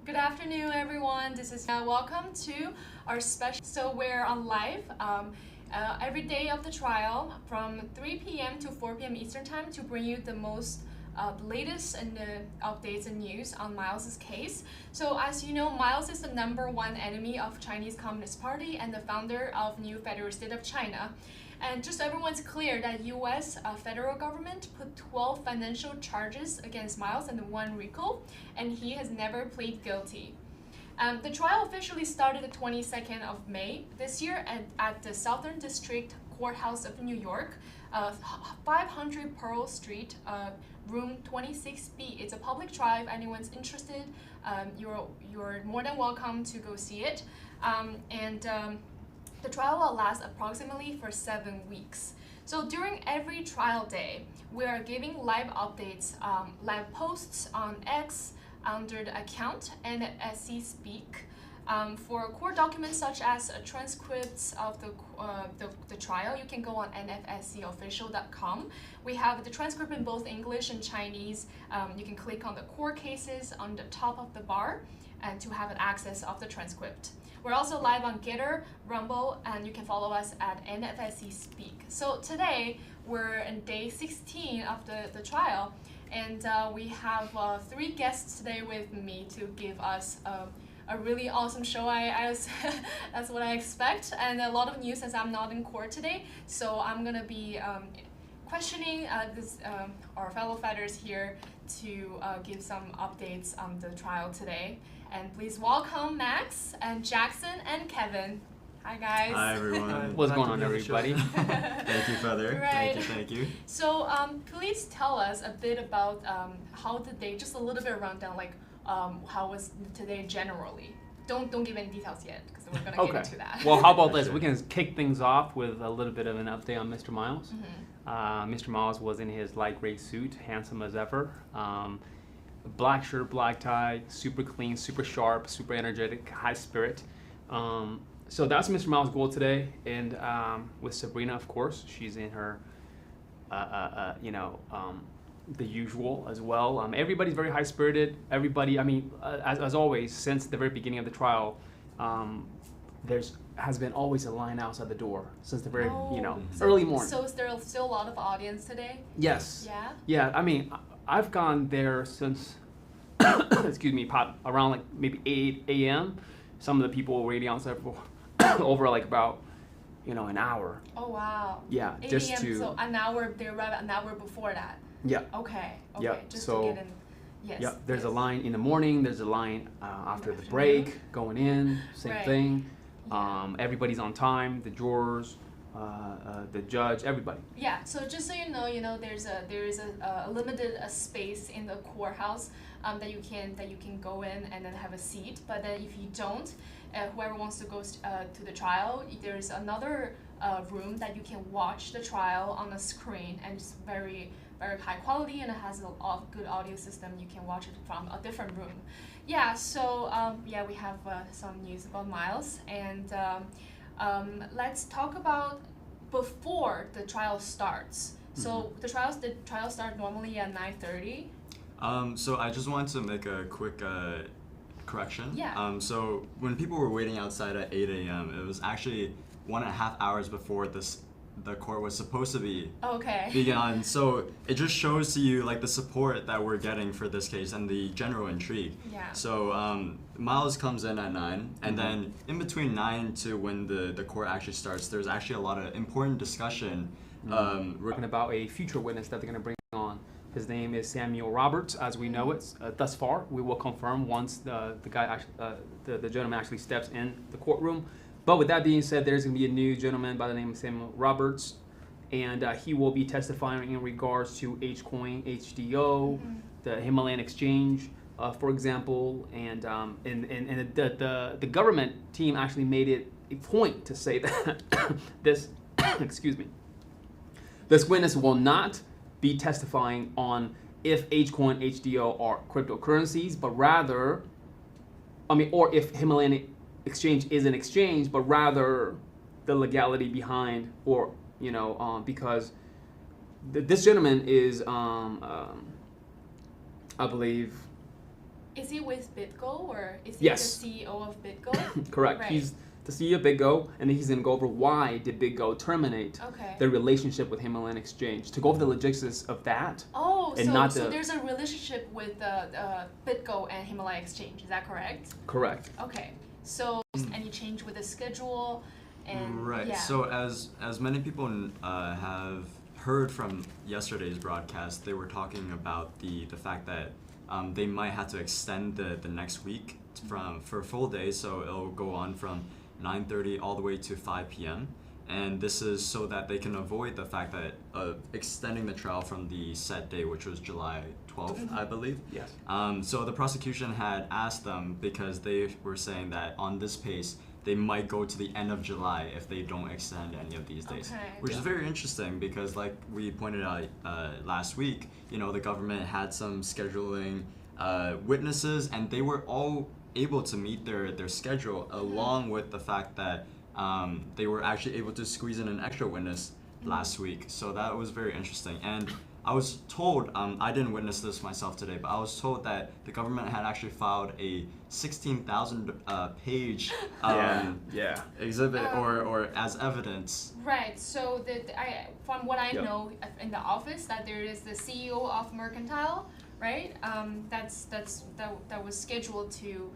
Good afternoon, everyone. This is welcome to our special. So we're on live every day of the trial from 3 p.m. to 4 p.m. Eastern Time to bring you the most latest and updates and news on Miles's case. So as you know, Miles is the #1 enemy of Chinese Communist Party and the founder of New Federal State of China. And just so everyone's clear that U.S. Federal government put 12 financial charges against Miles and 1 RICO, and he has never pleaded guilty. The trial officially started the 22nd of May this year at the Southern District Courthouse of New York, 500 Pearl Street, room 26B. It's a public trial. If anyone's interested, you're more than welcome to go see it. The trial will last approximately for 7 weeks. So during every trial day, we are giving live updates, live posts on X under the account NFSC Speak. For court documents such as transcripts of the trial, you can go on nfscofficial.com. We have the transcript in both English and Chinese. You can click on the court cases on the top of the bar and to have an access of the transcript. We're also live on Gitter, Rumble, and you can follow us at NFSC Speak. So today, we're in day 16 of the trial, and we have 3 guests today with me to give us a really awesome show. That's what I expect, and a lot of news as I'm not in court today. So I'm gonna be questioning our fellow fighters here to give some updates on the trial today. And please welcome Max and Jackson and Kevin. Hi guys. Hi everyone. What's going on, everybody? Thank you, Feather. Right. Thank you. So please tell us a bit about how the day, just a little bit rundown, like how was today generally. Don't give any details yet, because we're gonna get into that. Well, how about this? We can kick things off with a little bit of an update on Mr. Miles. Mr. Miles was in his light gray suit, handsome as ever. Black shirt, black tie, super clean, super sharp, super energetic, high spirit. So that's Mr. Miles' goal today, and with Sabrina, of course, she's in her, the usual as well. Everybody's very high spirited. Everybody, as always, since the very beginning of the trial, has been always a line outside the door since the very, early morning. So is there still a lot of audience today? Yes. Yeah? Yeah, I've gone there since, excuse me, around like maybe 8 a.m. Some of the people were waiting outside for over like about, an hour. Oh, wow. Yeah, 8 just a.m., to. so an hour, they arrive an hour before that. Yeah. Okay, Yeah, just so- to get in. Yes. Yeah, there's a yes. line in the morning, there's a line after the afternoon. break, going in, same Right. thing. Yeah. Everybody's on time, the jurors, the judge, everybody. Yeah, so just so you know, there is a limited space in the courthouse that you can go in and then have a seat. But then if you don't, whoever wants to go to the trial, there's another room that you can watch the trial on a screen, and it's very very high quality, and it has a good audio system. You can watch it from a different room. Yeah, so we have some news about Miles, and let's talk about before the trial starts. So the trial starts normally at 9:30. So I just wanted to make a quick correction. Yeah. So when people were waiting outside at 8 a.m., it was actually 1.5 hours before the court was supposed to be Okay. begun. So it just shows to you like the support that we're getting for this case and the general intrigue. Yeah. So Miles comes in at 9, and then in between 9 to when the court actually starts, there's actually a lot of important discussion. We're talking about a future witness that they're going to bring on. His name is Samuel Roberts, as we know it thus far. We will confirm once the gentleman actually steps in the courtroom. But with that being said, there's going to be a new gentleman by the name of Samuel Roberts, and he will be testifying in regards to H-Coin, HDO, the Himalayan exchange, for example, and the government team actually made it a point to say that this, excuse me, this witness will not be testifying on if H-Coin, HDO are cryptocurrencies, but rather, or if Himalayan exchange is an exchange, but rather the legality behind, or because this gentleman is, I believe, Is he with BitGo or is he Yes. the CEO of BitGo? Correct. Right. He's the CEO of BitGo, and then he's going to go over why did BitGo terminate Okay. their relationship with Himalayan Exchange, to go over the logistics of that. Oh, and so, not so the- there's a relationship with BitGo and Himalaya Exchange. Is that correct? Correct. Okay. So any change with the schedule and Right. yeah. So as many people have heard from yesterday's broadcast, they were talking about the fact that they might have to extend the next week for a full day. So it'll go on from 9:30 all the way to 5 p.m. And this is so that they can avoid the fact that extending the trial from the set day, which was July 12th, I believe. Yes. So the prosecution had asked them, because they were saying that on this pace, they might go to the end of July if they don't extend any of these days. Okay. Which is very interesting because, like we pointed out last week, the government had some scheduling witnesses, and they were all able to meet their schedule, along with the fact that they were actually able to squeeze in an extra witness last week. So that was very interesting. And I was told, I didn't witness this myself today, but I was told that the government had actually filed a 16,000 page Yeah. exhibit or as evidence. Right. So from what I Yep. know in the office, that there is the CEO of Mercantile, right? That was scheduled to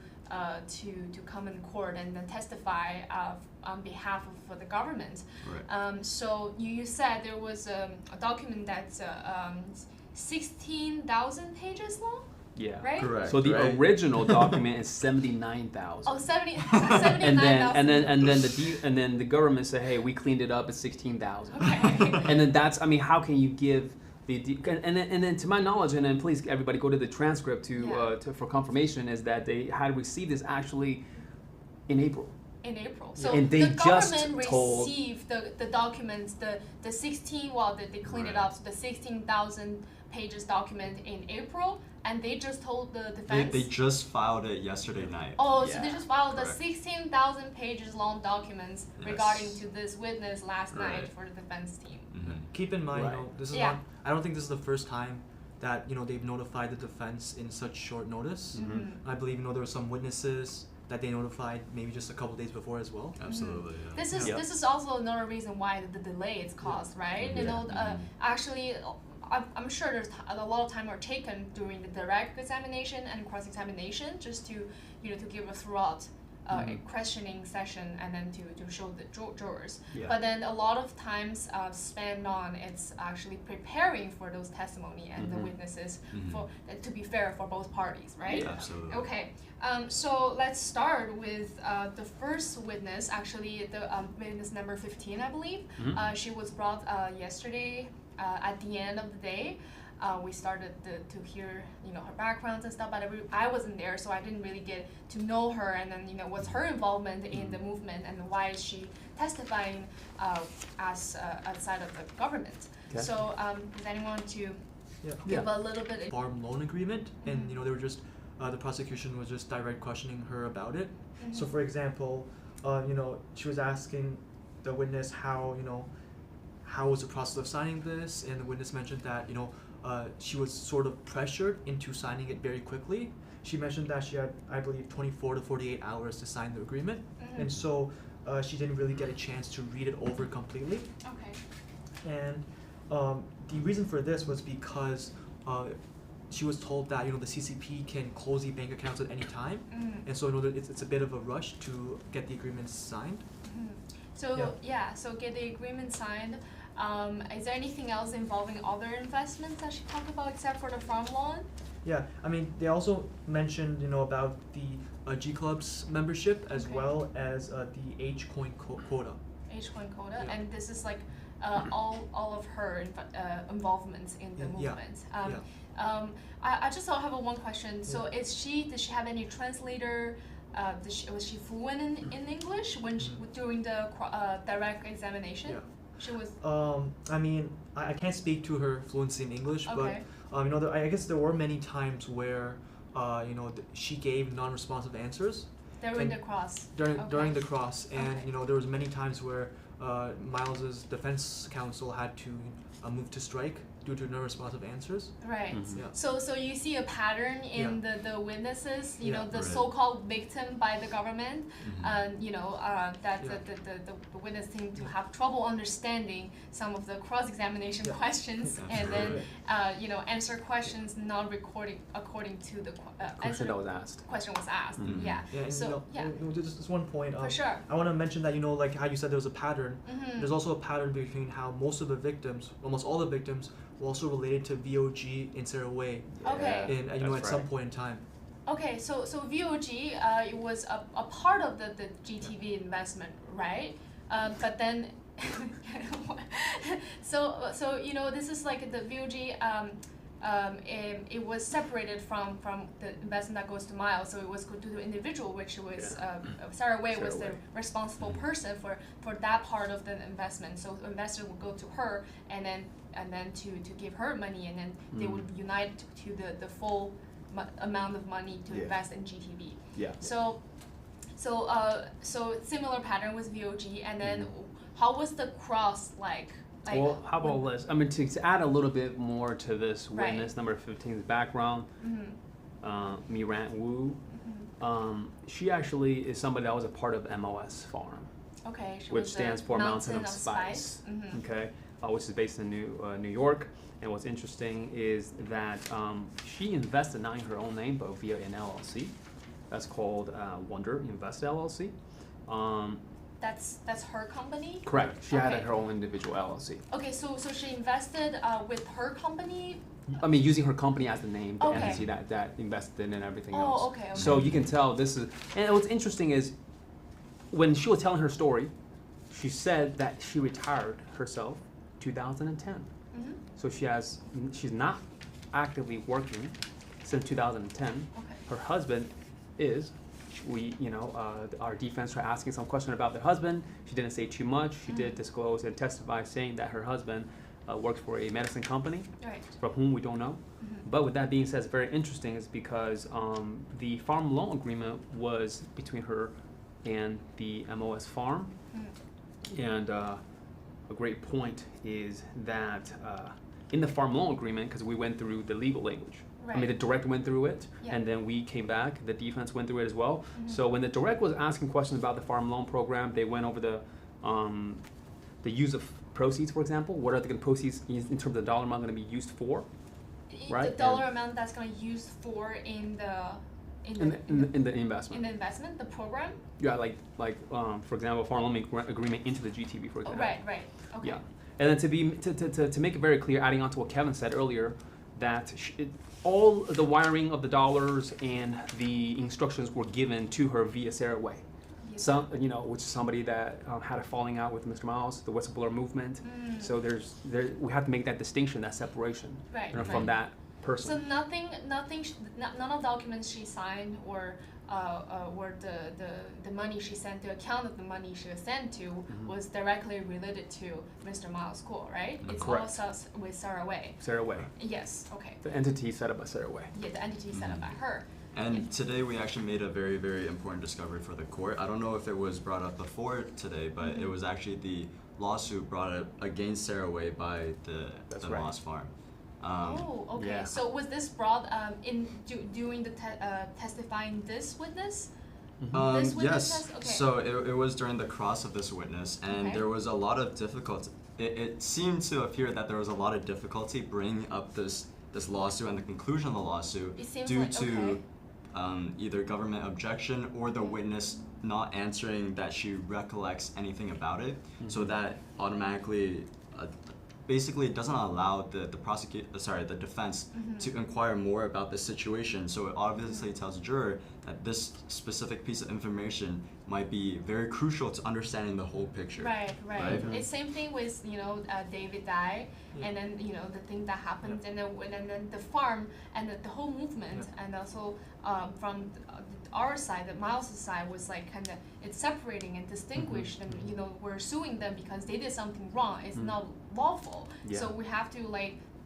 come in court and then testify on behalf of the government. Right. So you said there was a document that's 16,000 pages long, Yeah. right? Correct. So the right? original document is 79,000. Oh, 79,000. and then the government said, hey, we cleaned it up at 16,000. Okay. And then that's, I mean, how can you give and then to my knowledge, and then please everybody go to the transcript for confirmation, is that they had received this actually in April. In April. So And they the just government told- received the documents, the 16, they cleaned it Right. up, so the 16,000 pages document in April, and they just told the defense. They just filed it yesterday night. Oh, so Yeah, they just filed the correct. 16,000 pages long documents Yes. regarding to this witness last night Right. for the defense team. Mhm. Keep in mind, Right. this is Yeah. not. I don't think this is the first time that they've notified the defense in such short notice. Mhm. I believe there were some witnesses that they notified maybe just a couple days before as well. Absolutely. Yeah. This is also another reason why the delay is caused, right? Yeah. Actually, I'm sure there's a lot of time were taken during the direct examination and cross-examination just to to give a throughout questioning session and then to show the jurors. Yeah. But then a lot of times spent on it's actually preparing for those testimony and the witnesses for to be fair for both parties, right? Yeah, absolutely. Okay, so let's start with the first witness, actually the witness number 15, I believe. She was brought yesterday at the end of the day. We started to hear her backgrounds and stuff, but I wasn't there, so I didn't really get to know her, and then what's her involvement in the movement and why is she testifying as outside of the government. Okay. So does anyone want to Yeah. give a little bit? Farm loan agreement, and they were just the prosecution was just direct questioning her about it. So, for example, she was asking the witness how was the process of signing this, and the witness mentioned that she was sort of pressured into signing it very quickly. She mentioned that she had, I believe, 24 to 48 hours to sign the agreement, and so she didn't really get a chance to read it over completely. Okay. And the reason for this was because she was told that the CCP can close the bank accounts at any time, and so it's a bit of a rush to get the agreement signed. So Yeah. so get the agreement signed. Is there anything else involving other investments that she talked about except for the farm loan? Yeah, I mean they also mentioned about the G Club's membership as Okay. well as the H coin quota. H1 quota, Yeah. and this is like all of her involvements in the Yeah. movement. I just have one question. So does she have any translator? Was she fluent in English when during the direct examination? Yeah. She was. I mean I can't speak to her fluency in English, Okay. but I guess there were many times where she gave non-responsive answers During and the cross. during the cross, and Okay. there was many times where Miles's defense counsel had to move to strike due to non-responsive answers. Right. Mhm. Yeah. So you see a pattern in the witnesses, you know, the Right. so-called victim by the government, Mhm. you know, that Yeah. the witness seem to Yeah. have trouble understanding some of the cross-examination Yeah. questions, and then Absolutely. you know, answer questions not recording according to the Question that was asked. question was asked. Mhm. Yeah. Yeah, and So you know, yeah, just one point. for sure. I want to mention that, you know, like how you said there was a pattern. Mm-hmm. There's also a pattern between how most of the victims, almost all the victims, were also related to VOG in Sarah Way Okay. in you know at That's some right. point in time. Okay, so VOG it was a part of the GTV investment, right? But then, so you know, this is like the VOG. It was separated from the investment that goes to Miles, so it was go to the individual, which was Sarah Way was Sarah the Way. responsible person for that part of the investment. So the investor would go to her, and then to give her money, and then they would unite to the full amount of money to Yeah. invest in GTV. Yeah. So similar pattern with VOG, and then how was the cross like? Well, how about when- this? I mean, to add a little bit more to this Right. witness number 15's background, Mhm, Miran Wu, mhm. she actually is somebody that was a part of MOS Farm, Okay, she which was the stands for Mountain of Spice. Mhm. Okay, which is based in New York. And what's interesting is that she invested not in her own name, but via an LLC. That's called Wonder Invest LLC. That's her company. Correct. She had Okay. her own individual LLC. Okay, so she invested with her company. I mean, using her company as the name, the Okay. entity that invested in and everything Oh, else. okay, okay. So you can tell this is, and what's interesting is when she was telling her story, she said that she retired herself 2010. Mhm. So she's not actively working since 2010. Okay. Her husband is. Our defense tried asking some question about their husband. She didn't say too much. She did disclose and testify saying that her husband works for a medicine company Right. from whom we don't know. Mhm. But with that being said, it's very interesting is because the farm loan agreement was between her and the MOS farm. Mhm. And a great point is that in the farm loan agreement, because we went through the legal language, I mean, the Right. direct went through it, Yeah. and then we came back, the defense went through it as well. Mhm. So when the direct was asking questions about the farm loan program, they went over the use of proceeds, for example. What are the proceeds in terms of the dollar amount going to be used for? Right, The dollar amount that's gonna use for in the In the investment. in the investment, the program. Yeah, for example, farm loan agreement into the GTV, for Oh, example. right. Okay. Yeah, and then to make it very clear, adding on to what Kevin said earlier, that all the wiring of the dollars and the instructions were given to her via Sarah Way. Yes. Which is somebody that had a falling out with Mr. Miles, the whistleblower movement. Mm. So we have to make that distinction, that separation, Right. from that So person. none of the documents she signed or the money she sent, the account of the money she was sent to was directly related to Mr. Miles School, right? It's all Correct. with Sarah Way. Sarah Way, Yes. Okay. the entity set up by Sarah Way. Yeah, the entity set up by her. And today we actually made a very, very important discovery for the court. I don't know if it was brought up before today, but it was actually the lawsuit brought up against Sarah Way by That's the right. Moss Farm. Oh, okay. yeah. So was this brought during the testifying this witness? This witness Yes. test? Okay. So it was during the cross of this witness, and Okay. there was a lot of difficulty. It seemed to appear that there was a lot of difficulty bringing up this lawsuit and the conclusion of the lawsuit It seems due like- to okay. either government objection or the witness not answering that she recollects anything about it. So that automatically. Basically, it doesn't allow the defense to inquire more about the situation. So it obviously tells a juror that this specific piece of information might be very crucial to understanding the whole picture. Right. Right? It's same thing with David Dye, and then the thing that happened, and then the farm and the whole movement, and also from our side, the Miles' side was like kind of it's separating and distinguished, and we're suing them because they did something wrong. It's not lawful, Yeah. so we have to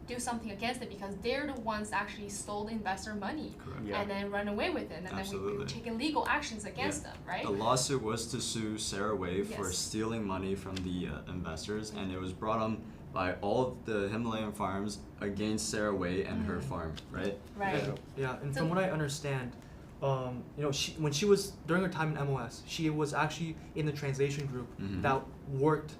do something against it because they're the ones that actually stole the investor money Correct. Yeah. and then run away with it, and then we're Absolutely. taking legal actions against them, right? The lawsuit was to sue Sarah Way for Yes. stealing money from the investors, and it was brought on by all of the Himalayan farms against Sarah Wei and her farm, right? Right. Yeah, and So- from what I understand, you know, when she was during her time in MOS, she was actually in the translation group Mhm. that worked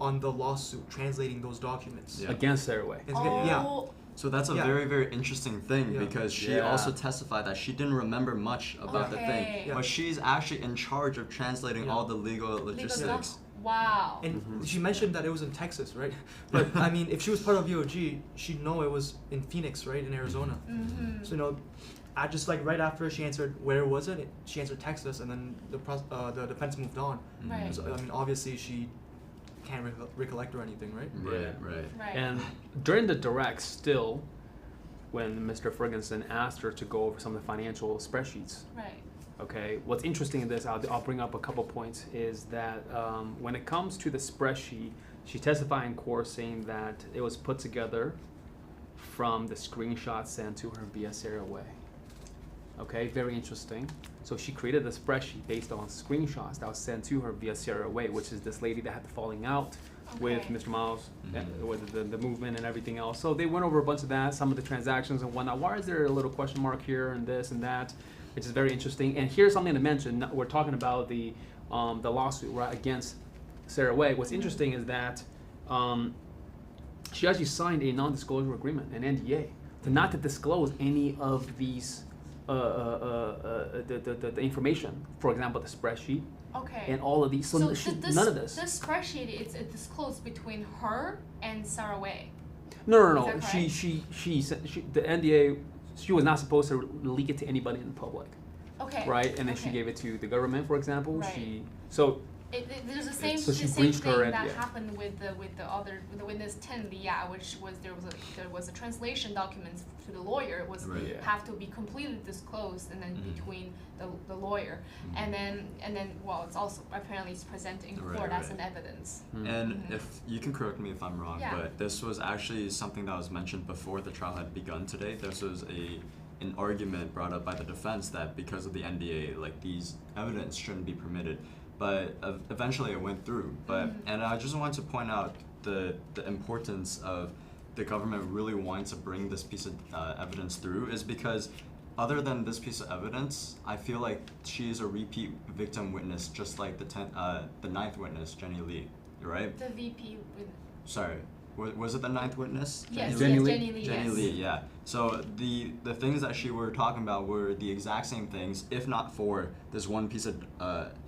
on the lawsuit, translating those documents. Yeah. Against Sarah Wei. It's good- yeah. Oh, So that's a Yeah. very, very interesting thing Yeah. because she Yeah. also testified that she didn't remember much about the Okay. thing, Yeah. but she's actually in charge of translating Yeah. all the legal legal logistics. stuff. Wow. And Mhm. she mentioned that it was in Texas, right? But I mean, if she was part of VOG, she'd know it was in Phoenix, right, in Arizona. Mm-hmm. So you know, I just like right after she answered where was it, she answered Texas, and then the defense moved on. Mhm. Right. So I mean, obviously she can't recollect or anything, right? Right, right. Right. And during the direct, still, when Mr. Ferguson asked her to go over some of the financial spreadsheets, Right. okay, what's interesting in this, I'll bring up a couple points, is that when it comes to the spreadsheet, she testified in court saying that it was put together from the screenshots sent to her via Sarah Wei. Okay, very interesting. So she created a spreadsheet based on screenshots that was sent to her via Sarah Wei, which is this lady that had the falling out with Okay. Mr. Miles, Mhm. with the movement and everything else. So they went over a bunch of that, some of the transactions and whatnot. Why is there a little question mark here and this and that? Which is very interesting. And here's something to mention. We're talking about the lawsuit right against Sarah Wei. What's interesting is that she actually signed a non-disclosure agreement, an NDA, to not to disclose any of these the information. For example, the spreadsheet Okay. and all of these. So, none of this. This spreadsheet it's disclosed between her and Sarah Wei. No. Is that She the NDA. She was not supposed to leak it to anybody in the public, Okay. right? And then she okay. gave it to the government, for example. Right. So There's the same, So she the same breached her thing that NDA. happened with the witness 10 Lia, which was there was a translation document to the lawyer was Right. Yeah. have to be completely disclosed and then Mhm. between the lawyer Mhm. and then well it's also apparently it's presented in Right, court as right. an evidence. And Mhm. if you can correct me if I'm wrong, Yeah. but this was actually something that was mentioned before the trial had begun today. This was an argument brought up by the defense that because of the NDA, like these evidence shouldn't be permitted. But eventually it went through. But Mhm. and I just want to point out the importance of the government really wanting to bring this piece of evidence through is because other than this piece of evidence, I feel like she is a repeat victim witness, just like the ninth witness, Jenny Lee, right? The VP with Sorry, was it the ninth witness? yes, Jenny yes, Lee? Jenny Lee, Jenny yes. Lee, yeah. So the things that she were talking about were the exact same things, if not for this one piece of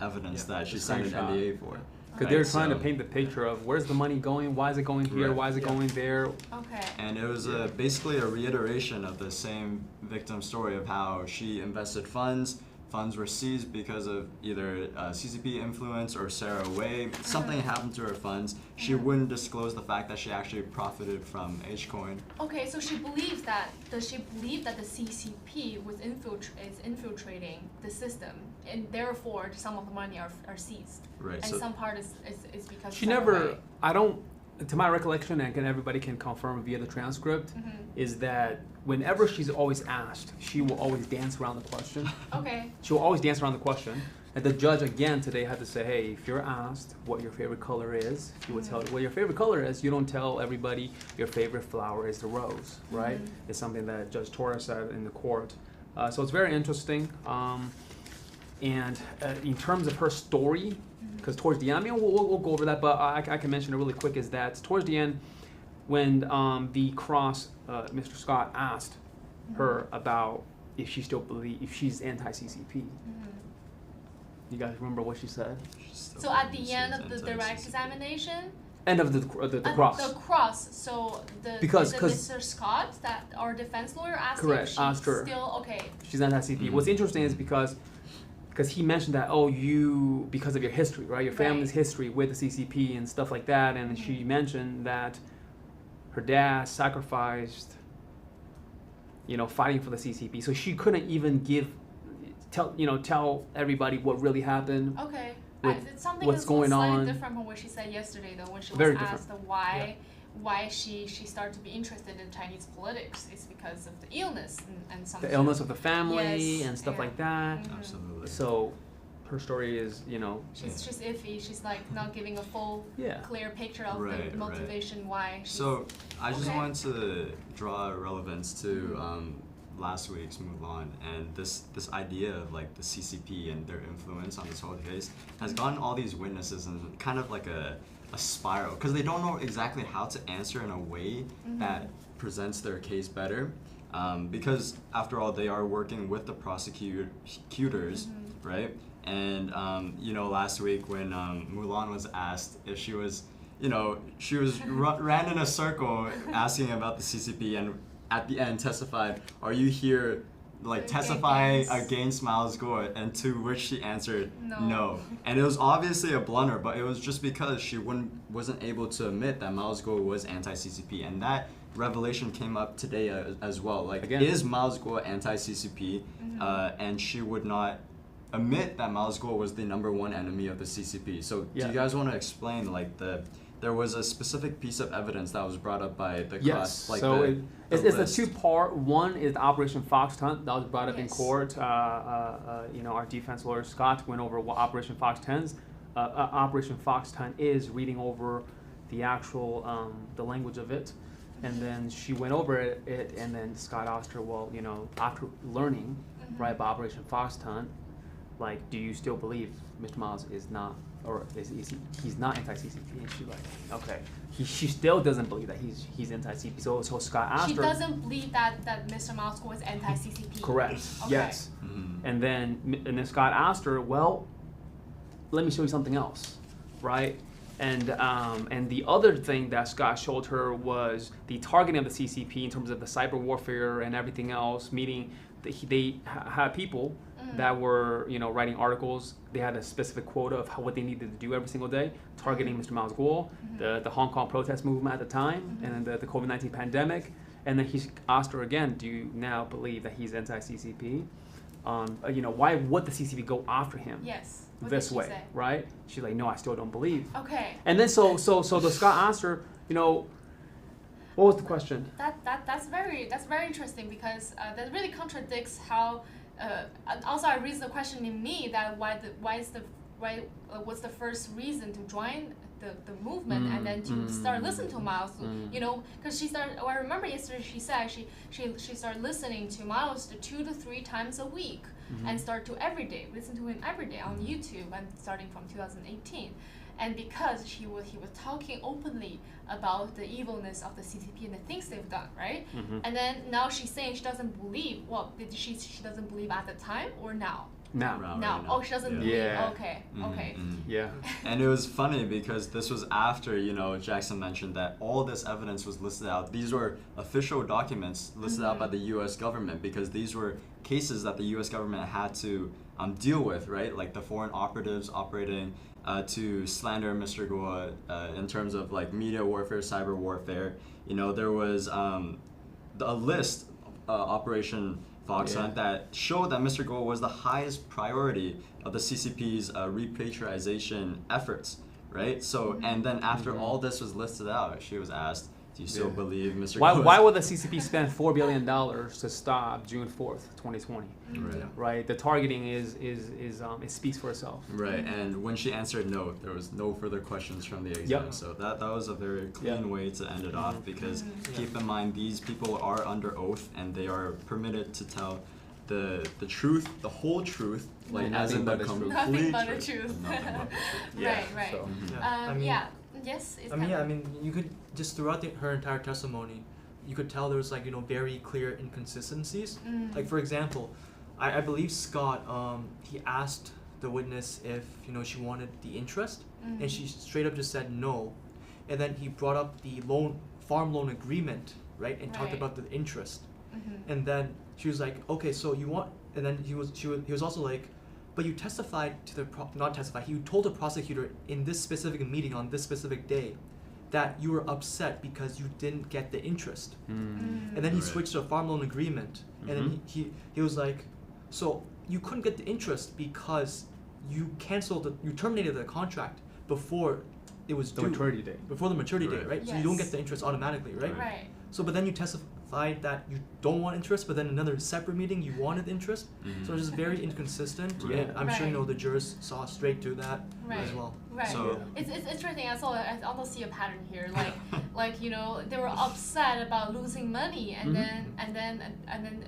evidence Yeah, that she the signed an screenshot. NDA for. because Right, they're trying so- to paint the picture of where's the money going, why is it going here, Right. why is it Yeah. going there. Okay. And it was Yeah. basically a reiteration of the same victim story of how she invested funds. Funds were seized because of either CCP influence or Sarah Wei. Something happened to her funds. She wouldn't disclose the fact that she actually profited from H-Coin. Okay, so she believes that. Does she believe that the CCP was is infiltrating the system, and therefore some of the money are seized, Right. and So some part is because She Sarah never. Wei. I don't. To my recollection, and again, everybody can confirm via the transcript, Mhm. is that whenever she's always asked, she will always dance around the question. Okay. She will always dance around the question. And the judge again today had to say, hey, if you're asked what your favorite color is, you would tell what your favorite color is. You don't tell everybody your favorite flower is the rose, right? Mhm. It's something that Judge Torres said in the court. So it's very interesting. And in terms of her story, because towards the end, I mean, we'll go over that, but I can mention it really quick, is that towards the end, when the cross, Mr. Scott asked her about if she still if she's anti-CCP. Mhm. You guys remember what she said? she still So at believes the end she's of the direct anti-CCP. examination, End of the cross. The cross. So Because- the 'cause- Mr. Scott, that our defense lawyer asked Correct, if she's asked her. still okay. She's anti-CCP. What's interesting is because he mentioned that, oh, you, because of your history, right? Your family's Right. history with the CCP and stuff like that. And she mentioned that her dad sacrificed, fighting for the CCP. So she couldn't even tell everybody what really happened. Okay. With It's something what's that's going slightly on. different from what she said yesterday, though, when she was Very different. asked why she started to be interested in Chinese politics. It's because of the illness and some. The illness of the family Yes, and stuff yeah. like that. Mhm. Absolutely. So her story is, you know, She's iffy. She's like not giving a full, Yeah. clear picture of Right, the right. motivation why. She's, So I just Okay. wanted to draw relevance to last week's Mulan, and this idea of like the CCP and their influence on this whole case has gotten all these witnesses in kind of like a spiral, because they don't know exactly how to answer in a way that presents their case better. Because after all, they are working with the prosecutors, right? And you know, last week when Mulan was asked if she was, you know, she was ran in a circle asking about the CCP, and at the end testified, "Are you here, like testifying against Miles Gore?" And to which she answered, "No." And it was obviously a blunder, but it was just because she wasn't able to admit that Miles Gore was anti-CCP, and that revelation came up today as well. Like, Again. is Miles Gore anti-CCP? And she would not admit that Miles Gore was the #1 enemy of the CCP. So Yeah. do you guys want to explain like there was a specific piece of evidence that was brought up by the Yes. cross, like So the it's a list. two-part. One is the Operation Fox Hunt that was brought up in Yes. court. You know, our defense lawyer Scott went over what Operation Fox Hunt is, reading over the actual the language of it, and then she went over it, and then Scott asked her, well, you know, after learning right about Operation Fox Hunt, like, do you still believe Mr. Miles is not, or he's not anti-CCP? And she's like, okay. She still doesn't believe that he's anti-CCP. So Scott asked She her. doesn't believe that Mr. Miles Gore is anti-CCP. Correct. Okay. Yes. And then Scott asked her, well, let me show you something else, right? And the other thing that Scott showed her was the targeting of the CCP in terms of the cyber warfare and everything else, meaning that they had people that were, you know, writing articles. They had a specific quota of what they needed to do every single day, targeting Mr. Miles Gore, the Hong Kong protest movement at the time, and the COVID-19 pandemic. And then he asked her again, do you now believe that he's anti-CCP? You know, why would the CCP go after him Yes. What this did she way, say? right? She's like, no, I still don't believe. Okay. And then so the Scott asked her, you know, what was the question? That's very interesting, because that really contradicts how. Also, I raised the question in me that what's the first reason to join the movement and then to start listening to Miles, you know, because she started. I remember yesterday she said she started listening to Miles 2 to 3 times a week and start to listen to him every day on YouTube, and starting from 2018. And because he was talking openly about the evilness of the CCP and the things they've done, right? And then now she's saying she doesn't believe. Well, she doesn't believe at the time or now? Now. Right Now. Oh, she doesn't believe. Yeah. Okay. Okay. Yeah. And it was funny because this was after, you know, Jackson mentioned that all this evidence was listed out. These were official documents listed out by the U.S. government, because these were cases that the U.S. government had to deal with, right? Like the foreign operatives operating to slander Mr. Gore in terms of like media warfare, cyber warfare. You know, there was a list, Operation Fox Hunt, that showed that Mr. Gore was the highest priority of the CCP's repatriation efforts, right? So, and then after all this was listed out, she was asked, do you still believe Mr. Gore? Why would the CCP spend $4 billion to stop June 4th, 2020? Right. Right. The targeting is it speaks for itself. Right, and when she answered no, there was no further questions from the exam. Yep. So that was a very clean way to end it off, because keep in mind, these people are under oath and they are permitted to tell the truth, the whole truth, like as in the complete Nothing but the truth. Nothing but the truth. Yeah, Right. so- I mean, Yes. It's I mean, you could just throughout her entire testimony, you could tell there was like, you know, very clear inconsistencies. Like for example, I believe Scott, he asked the witness if, you know, she wanted the interest, and she straight up just said no, and then he brought up the farm loan agreement, right, and talked Right. about the interest, and then she was like, okay, so you want, and then he was also like, but you testified to the not testified. He told the prosecutor in this specific meeting on this specific day that you were upset because you didn't get the interest. And then he Right. switched to a farm loan agreement, and then he was like, so you couldn't get the interest because you terminated the contract before it was The due. maturity date. Before the maturity Right. date, right? So you don't Yes. get the interest automatically, right? Right. So, but then you implied that you don't want interest, but then another separate meeting you wanted interest. Mhm. So it's just very inconsistent, Right. and I'm sure Right. the jurors saw straight through that Right. as well. Right. So- It's interesting. I almost see a pattern here. Like they were upset about losing money, and Mhm. then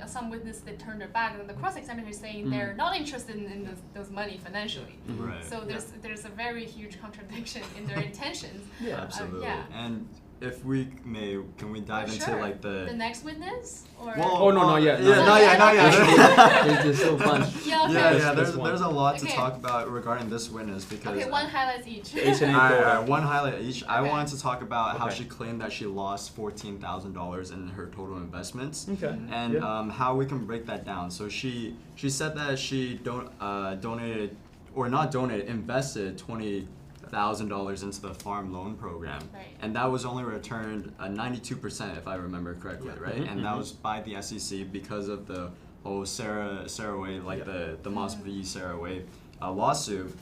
some witness they turned their back, and then the cross examiner is saying they're not interested in those money financially. Right. So there's a very huge contradiction in their intentions. Yeah. Absolutely. yeah. And if we may, can we dive into Sure. like The next witness or Oh, no, not yet. Yeah, Not not yet, not yet. There's still a bunch. yeah, okay. Yeah, This one. there's a lot to Okay. talk about regarding this witness because Okay, one highlights each. H and A Alright, quota. one highlight each. I Okay. wanted to talk about how Okay. she claimed that she lost $14,000 in her total investments, Okay. and Yeah. how we can break that down. So she said that she donated or not donated, invested $20,000 into the farm loan program, Right. and that was only returned 92% if I remember correctly, Yeah. right? Mhm, And that mhm. was by the SEC because of the whole Sarah Way, like Yeah. the Moss v. Sarah Way lawsuit.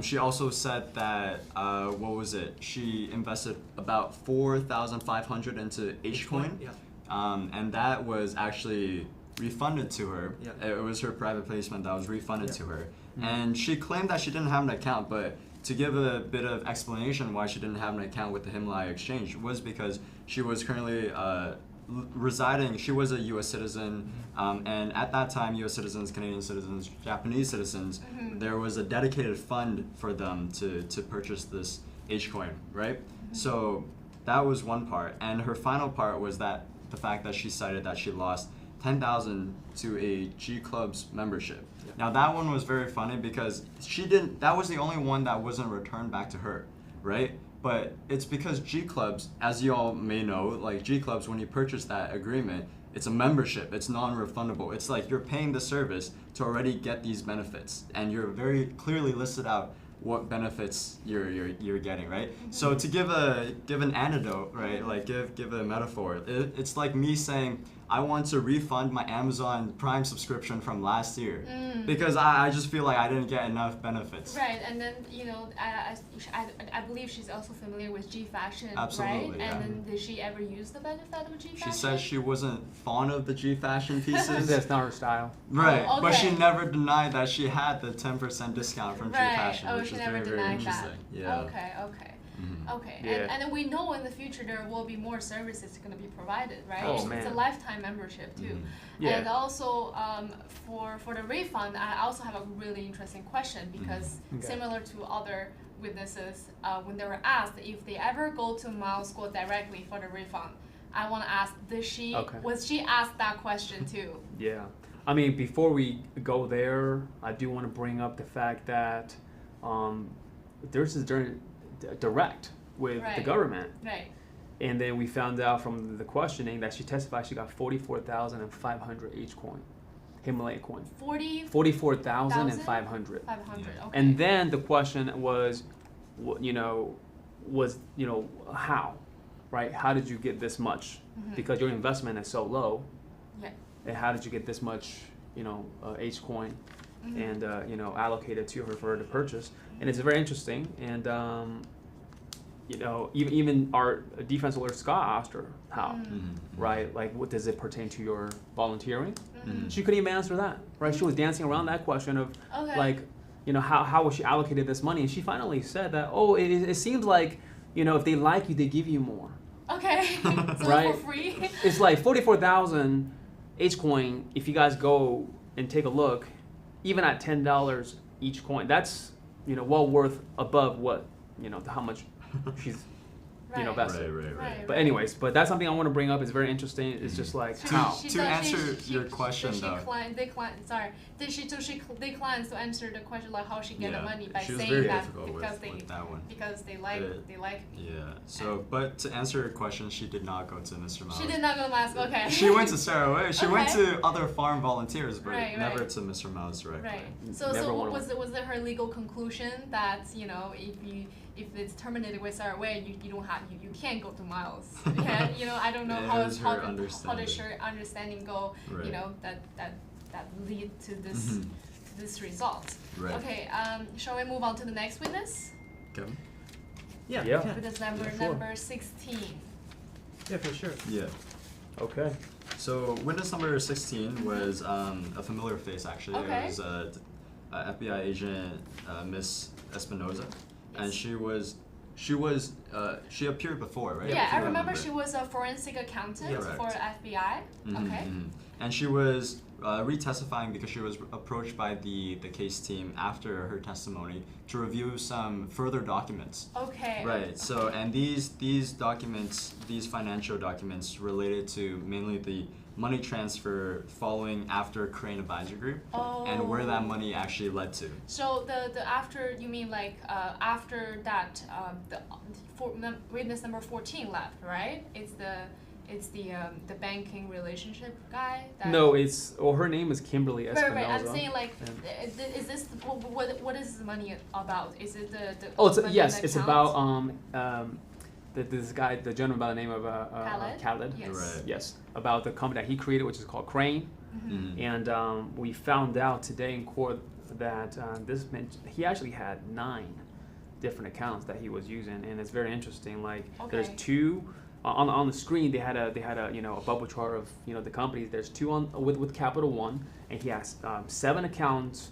She also said that what was it? She invested about 4,500 into H-Coin, Yeah. and that was actually refunded to her. Yeah. It was her private placement that was refunded Yeah. to her, and she claimed that she didn't have an account, but to give a bit of explanation why she didn't have an account with the Himalaya Exchange was because she was currently residing. She was a U.S. citizen, and at that time, U.S. citizens, Canadian citizens, Japanese citizens, there was a dedicated fund for them to purchase this H-Coin, right? So that was one part, and her final part was that the fact that she cited that she lost 10,000 to a G Club's membership. Yeah. Now that one was very funny because she didn't. That was the only one that wasn't returned back to her, right? But it's because G Clubs, as you all may know, like G Clubs, when you purchase that agreement, it's a membership. It's non-refundable. It's like you're paying the service to already get these benefits, and you're very clearly listed out what benefits you're getting, right? So to give an antidote, right? Like give a metaphor. It's like me saying I want to refund my Amazon Prime subscription from last year because I just feel like I didn't get enough benefits. Right, and then I believe she's also familiar with G Fashion, Absolutely, right? yeah. And then did she ever use the benefit of G Fashion? She says she wasn't fond of the G Fashion pieces. That's not her style. Right, Oh, but she okay. never denied that she had the 10% discount from G Right. Fashion, Oh, which she is never very, very denied interesting. that. Yeah. Okay. Mhm. Okay, Yeah. and then we know in the future there will be more services going to be provided, right? Oh, It's a man. lifetime membership too. Mhm. Yeah. And also for the refund, I also have a really interesting question because Okay. similar to other witnesses, when they were asked if they ever go to Miles School directly for the refund, I want to ask, Okay. was she asked that question too? Yeah. I mean, before we go there, I do want to bring up the fact that there's this direct with the Right. government. Right. And then we found out from the questioning that she testified she got 44,500 H-Coin, Himalaya coin. 44,500. 500. Yeah. Okay. And then the question was, how, right? How did you get this much? Mhm. Because your investment is so low. Yeah. And how did you get this much, H-Coin Mhm. and, allocated to her for her to purchase? And it's very interesting. And, even our defense lawyer Scott asked her how, Mhm. right? Like, what does it pertain to your volunteering? Mhm. She couldn't even answer that, right? She was dancing around that question of, Okay. like, how was she allocated this money? And she finally said that, it seems like, if they like you, they give you more. Okay. So Right. for free. It's like 44,000 H-Coin, if you guys go and take a look, even at $10 each coin, that's, well worth above what, how much she's, Right. vested. Right. But anyways, that's something I want to bring up. It's very interesting. It's just like, She- how? she To thought answer your question, did she though. declined to answer the question like how she get the money by she was saying very that difficult because with that one. they like me. Yeah. So, but to answer your question, she did not go to Mr. Miles. She did not go to Miles. Okay. She went to Sarah Way. She went Okay. to other farm volunteers, but Right, never right. to Mr. Miles directly. Right. Never So wanna- was it her legal conclusion that if it's terminated with Sarah Way, you don't have you can't go to Miles. Yeah. I don't know It how was how her how understanding. does her understanding go. Right. That lead to this Mhm. to this result. Right. Okay. Shall we move on to the next witness? Kevin? Yeah. Yeah. Yeah. Witness Yeah, sure. number 16. Yeah, for sure. Yeah. Okay. So witness number 16 was a familiar face actually. Okay. It was FBI agent Miss Espinoza, and Yes. she appeared before, right? Yeah, If you I remember she was a forensic accountant Yeah. for FBI. Mhm, Okay. mhm. And she was retestifying because she was approached by the case team after her testimony to review some further documents. Okay. Right. So, and these documents, these financial documents, related to mainly the money transfer following after Crane Advisor Group, and where that Oh. money actually led to. So the after, you mean like after that witness number 14 left, right? It's the banking relationship guy. That No, her name is Kimberly Espinoza. Right. I'm saying like, Yeah. is this what is the money about? Is it the Oh, it's money in yes, the it's account? about this guy, the gentleman by the name of Khaled. Yes. Right. Yes, about the company that he created, which is called Crane. Mhm. And we found out today in court that he actually had 9 different accounts that he was using, and it's very interesting. Like there's Okay. 2 on the screen. They had a a bubble chart of the companies. There's 2 with Capital One, and he has 7 accounts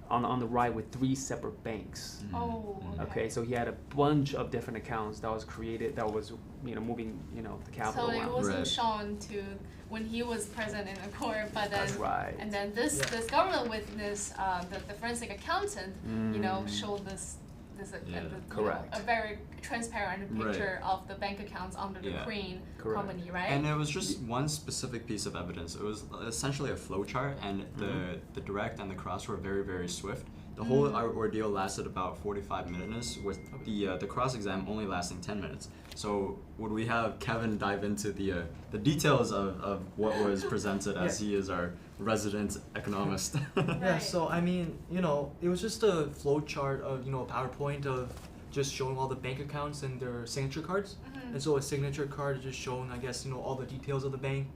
on the right with 3 separate banks. Mhm, Oh, mhm. Okay, so he had a bunch of different accounts that was created that was moving the capital So it around. wasn't Right. shown to when he was present in the court, but then That's right. and then this Yeah. this government witness, the forensic accountant, showed this Yeah. Correct. a very transparent Right. picture of the bank accounts under the Yeah. Crane Correct. company, right? And it was just one specific piece of evidence. It was essentially a flowchart, and the direct and the cross were very, very swift. The whole ordeal lasted about 45 minutes, with the cross exam only lasting 10 minutes. So would we have Kevin dive into the details of what was presented, as he is our resident economist? Yeah, Right. so I mean, it was just a flow chart of, a PowerPoint of just showing all the bank accounts and their signature cards. Mhm. And so a signature card is just showing, I guess, all the details of the bank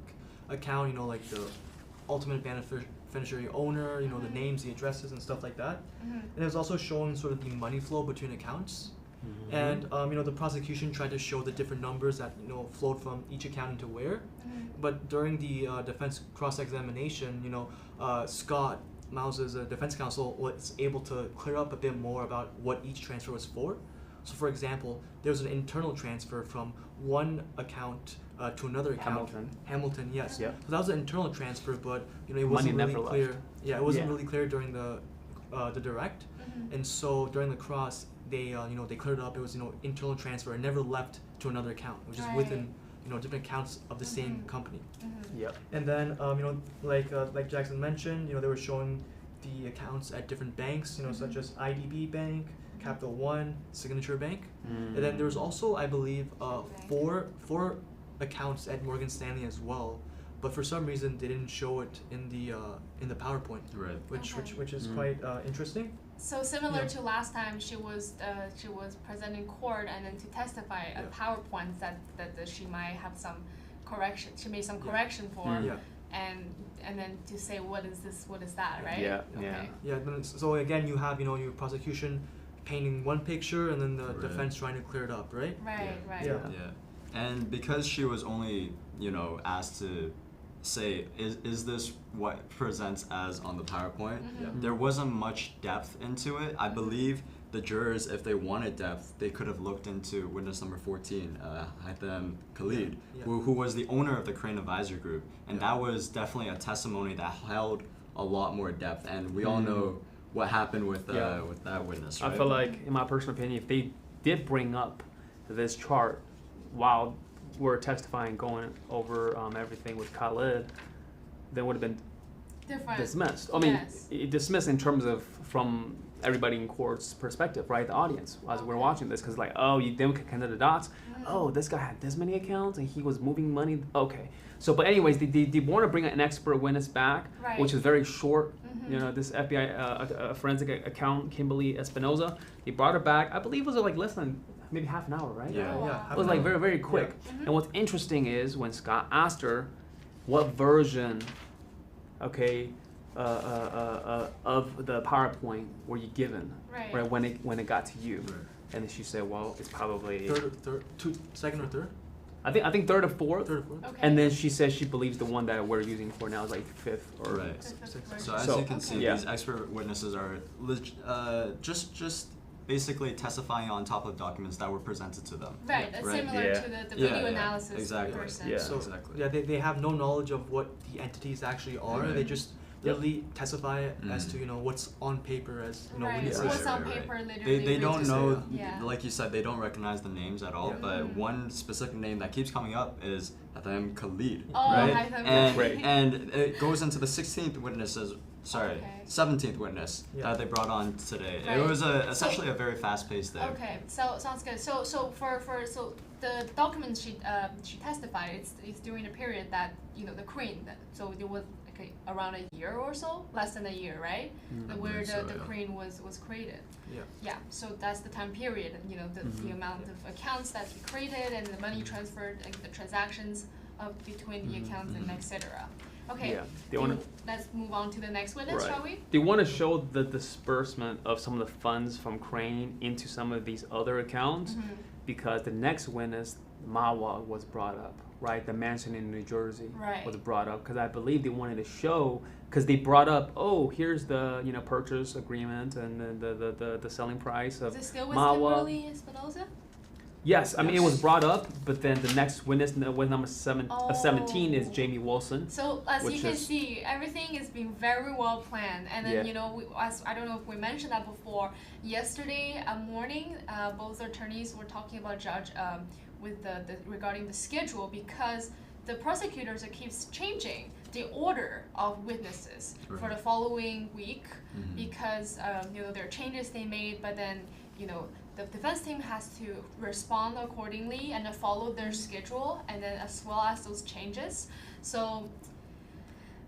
account, like the ultimate beneficiary owner, the names, the addresses, and stuff like that. Mhm. And it was also showing sort of the money flow between accounts. And, the prosecution tried to show the different numbers that, flowed from each account into where. Mhm. But during the defense cross-examination, Scott Miles' defense counsel was able to clear up a bit more about what each transfer was for. So, for example, there was an internal transfer from one account to another account. Hamilton, yes. Yeah. So that was an internal transfer, but it Money wasn't really never clear. left. Yeah, it wasn't Yeah. really clear during the direct. Mhm. And so during the cross, they they cleared it up. It was internal transfer. It never left to another account, which is Right. within different accounts of the same Mhm. company. Mhm. Yep. And then like Jackson mentioned, they were showing the accounts at different banks, such as IDB Bank, Capital One, Signature Bank, and then there was also, I believe, four accounts at Morgan Stanley as well. But for some reason, they didn't show it in the PowerPoint, Right. which is quite interesting. So similar Yeah. to last time, she was present in court and then to testify a Yeah. PowerPoint that she might have some correction. She made some Yeah. correction for, Mm. Yeah. and then to say what is this, what is that, right? Yeah, Okay. yeah. Yeah, then so again, you have your prosecution painting one picture and then the Right. defense trying to clear it up, right? Right, Yeah. right. Yeah. Yeah, and because she was only, asked to say, is this what presents as on the PowerPoint? Mhm. Yeah. There wasn't much depth into it. I believe the jurors, if they wanted depth, they could have looked into witness number 14, Haitham Khalid, Yeah. who was the owner of the Crane Advisor Group, and Yeah. that was definitely a testimony that held a lot more depth. And we all know what happened with Yeah. with that witness, right? I feel like, in my personal opinion, if they did bring up this chart while we're testifying, going over everything with Khalid, then would have been Different. dismissed. I mean, Yes. dismissed in terms of from everybody in court's perspective, right? The audience, as we're watching this, because like, oh, you then connect the dots. Mhm. Oh, this guy had this many accounts and he was moving money. Okay. So, but anyways, they want to bring an expert witness back, Right. which is very short. Mhm. This FBI forensic accountant, Kimberly Espinoza, they brought her back. I believe it was like less than maybe half an hour, right? Yeah. Oh, Yeah, wow. half It was an like hour. very, very quick. Mhm. And what's interesting is when Scott asked her, what version, okay, of the PowerPoint were you given, Right. when it got to you? Right. And then she said, well, it's probably Second or third? I think third or fourth. Third or fourth. Okay. And then she says she believes the one that we're using for now is like fifth or Right. Sixth. So as So- you can see, Yeah. these expert witnesses are just basically testifying on top of documents that were presented to them. Right, that's Right. similar Yeah. to the Yeah, video yeah, analysis exactly. person. Yeah. So Exactly. yeah, they have no knowledge of what the entities actually are. Right. They just literally testify as to Mhm. what's on paper as Right, witnesses. what's on Right. paper literally. They don't reads- know, Yeah. like you said, they don't recognize the names at all. Yeah. But Mhm. one specific name that keeps coming up is Hatham Khalid, Oh, right? Haitham And Khalid. and it goes into the 16th witnesses. Sorry, Okay. 17th witness Yeah. that they brought on today. Right. It was essentially a very fast-paced day. Okay, so sounds good. So so the document she testified it's during the period that the crane so it was like around a year or so, less than a year, right? Mm. I Where believe so, the yeah. crane was created. Yeah. Yeah, so that's the time period, the Mhm. amount of accounts that he created and the money transferred, like the transactions between the Mhm. accounts and Mhm. etc. Okay, Yeah. They wanna let's move on to the next witness, Right. shall we? they want to show the disbursement of some of the funds from Crane into some of these other accounts Mhm. because the next witness, Mawa, was brought up, right? The mansion in New Jersey Right. was brought up because I believe they wanted to show because they brought up, oh, here's the purchase agreement and then the selling price of Is it still with Mawa. Kimberly Espinosa? Yes, I mean it Yes. was brought up, but then the next witness, with number 17, is Oh. Jamie Wilson. So as Which you can is- see, everything is being very well planned, and then Yeah. as I don't know if we mentioned that before. Yesterday morning, both attorneys were talking about judge with the regarding the schedule because the prosecutors keeps changing the order of witnesses for Right. the following week Mhm. because there are changes they made, but then the defense team has to respond accordingly and then follow their schedule and then as well as those changes. So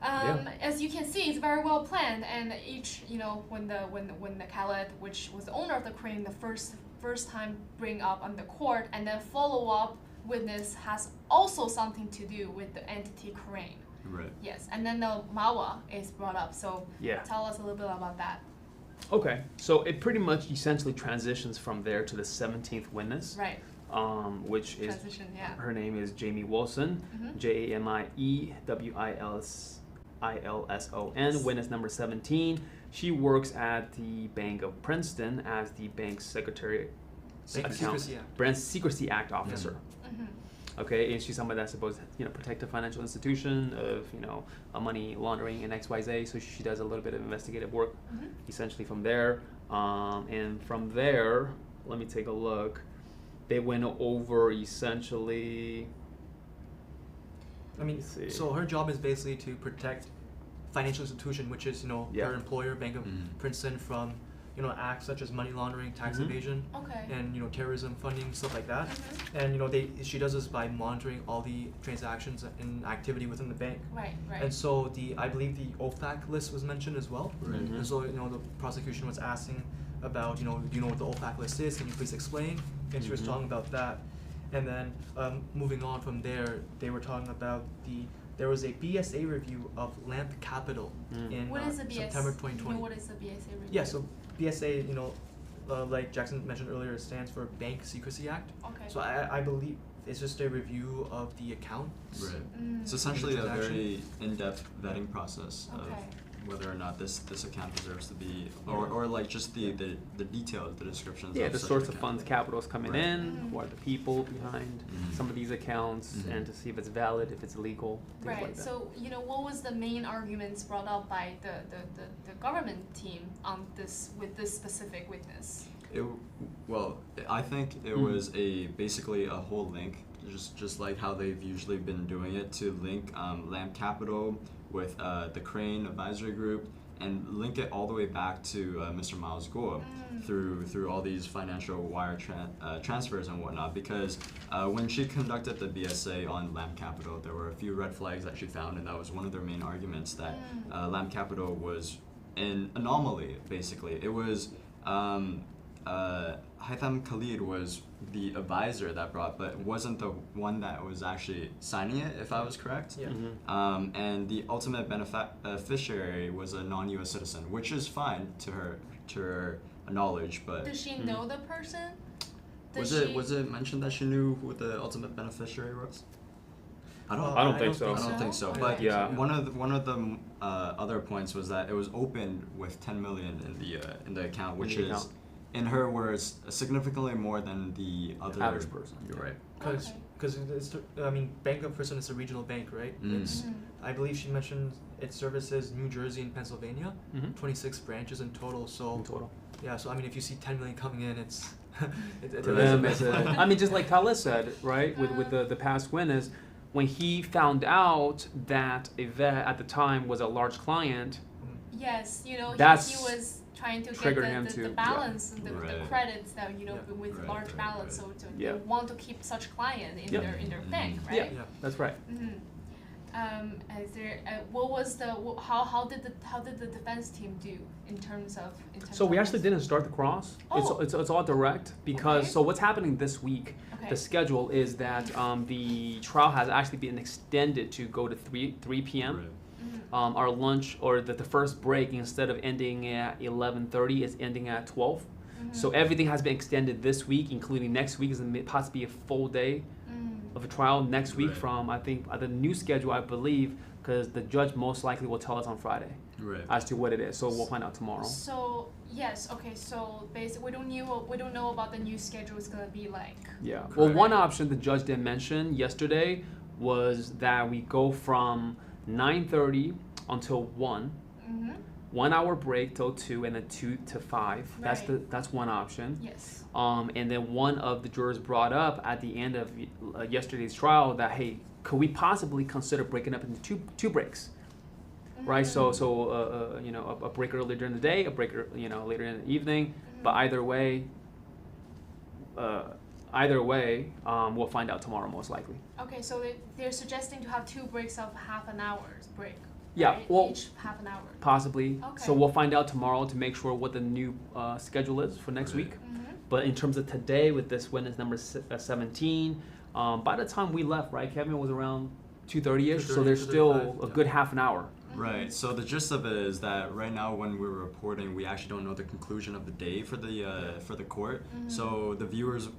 as you can see, it's very well planned, and each when the Khaled, which was the owner of the crane, the first time bring up on the court, and then follow up witness has also something to do with the entity crane. Right. Yes, and then the Mawa is brought up. So Yeah. tell us a little bit about that. Okay, so it pretty much essentially transitions from there to the 17th witness, Right. which is Transition. Yeah. her name is Jamie Wilson, Mhm. JamieWilson, witness number 17. She works at the Bank of Princeton as the bank's secretary, Bank Secrecy Act. Brand Secrecy Act officer. Mhm. Okay, and she's somebody that's supposed to protect a financial institution of money laundering and XYZ. So she does a little bit of investigative work, Mhm. essentially from there. And from there, let me take a look. They went over essentially. I mean, Let's see. so her job is basically to protect financial institution, which is Yeah. her employer, Bank of Mhm. Princeton, from acts such as money laundering, tax Mhm. evasion, Okay. and terrorism funding, stuff like that. Mhm. And she does this by monitoring all the transactions and activity within the bank. Right. Right. And so I believe the OFAC list was mentioned as well. Right. Mhm. And so the prosecution was asking about do you know what the OFAC list is? Can you please explain? And she was Mhm. talking about that. And then moving on from there, they were talking about there was a BSA review of Lamp Capital Mm. in What is the BSA? September 2020. What is the BSA review? Yeah, so BSA, like Jackson mentioned earlier, stands for Bank Secrecy Act. Okay. So I believe it's just a review of the accounts. Right. Mm. It's essentially a transaction. very in-depth vetting process Okay. of whether or not this account deserves to be, or like just the details, the descriptions. Yeah, of the such source of account. funds capital's coming Right. in, Mhm. who are the people behind Mhm. some of these accounts, Mhm. and to see if it's valid, if it's legal, things Right. like that. So what was the main arguments brought up by the government team on with this specific witness? I think it Mm. was basically a whole link, just like how they've usually been doing it, to link Lamp Capital with the Crane Advisory Group and link it all the way back to Mr. Miles Gore Mm. through all these financial wire transfers and whatnot. Because when she conducted the BSA on Lamp Capital, there were a few red flags that she found, and that was one of their main arguments that Lamp Capital was an anomaly. Basically, it was. Haitham Khalid was the advisor that brought, but wasn't the one that was actually signing it, if I was correct. Yeah. Mhm. And the ultimate beneficiary was a non-U.S. citizen, which is fine to her knowledge, but Does she Mm. know the person? Was it mentioned that she knew who the ultimate beneficiary was? I don't think so. I don't think so. I But don't yeah. think so, one of the other points was that it was opened with 10 million in the account, which the is, account. in her words, significantly more than the other Average person. You're right. Because Bank of Person is a regional bank, right? It's, I believe she mentioned it services New Jersey and Pennsylvania, 26 branches in total. So In total. yeah, so I mean, if you see 10 million coming in, it's it's For Right. them, a it's big a, plan. I mean, just like Khaled said, right, with the past win is when he found out that Yvette at the time was a large client, Yes, you know, That's he was trying to get triggered him the to- balance, the Right. credits that, you know, Yeah. with Right, large right, balance, right. so Yeah. they want to keep such client in Yep. their bank, Mhm. right? Yeah. that's right. Is there what was the how did the defense team do in terms of So we of actually this? didn't start the cross. Oh. It's all direct because Okay. so what's happening this week? Okay. The schedule is that the trial has actually been extended to go to 3 p.m. Right. Our lunch or the first break instead of ending at 11:30 is ending at 12. So everything has been extended this week, including next week is possibly a full day of a trial next week Right. from I think the new schedule I believe because the judge most likely will tell us on Friday Right. as to what it is. So we'll find out tomorrow. So yes, okay. So basically, we don't know about the new schedule is gonna be like. Yeah. Well, Correct. one option the judge did mention yesterday was that we go from 9:30 until 1, 1 hour break till 2, and then 2 to 5. Right. That's one option. Yes. And then one of the jurors brought up at the end of yesterday's trial that hey, could we possibly consider breaking up into two breaks? Right. So you know a break earlier during the day, a break later in the evening. But either way, we'll find out tomorrow most likely. Okay, so they're suggesting to have 2 breaks of half an hour's break. Yeah, right? well- Each half an hour. Possibly. Okay. So we'll find out tomorrow to make sure what the new schedule is for next Right. week. But in terms of today, with this witness number 17, by the time we left, right, Kevin, it was around 2:30ish. So 2:30, there's still 2:35, a yeah. good half an hour. Right. So the gist of it is that right now, when we're reporting, we actually don't know the conclusion of the day for the court. So the viewers,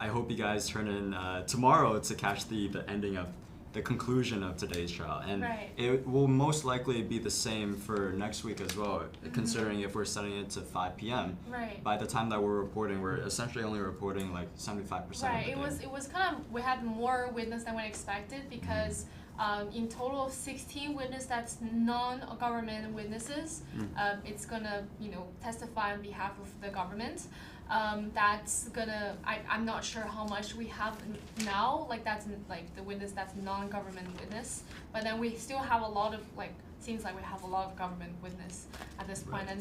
I hope you guys turn in tomorrow to catch the ending of the conclusion of today's trial, and Right. it will most likely be the same for next week as well. Considering if we're setting it to 5 p.m. Right. By the time that we're reporting, we're essentially only reporting like 75%. Right. Of the day. It was kind of we had more witness than we expected because in total of 16 witnesses that's non-government witnesses. It's gonna testify on behalf of the government. That's gonna I'm not sure how much we have now. Like that's like the witness that's non-government witness. But then we still have a lot of seems like we have a lot of government witness at this point. And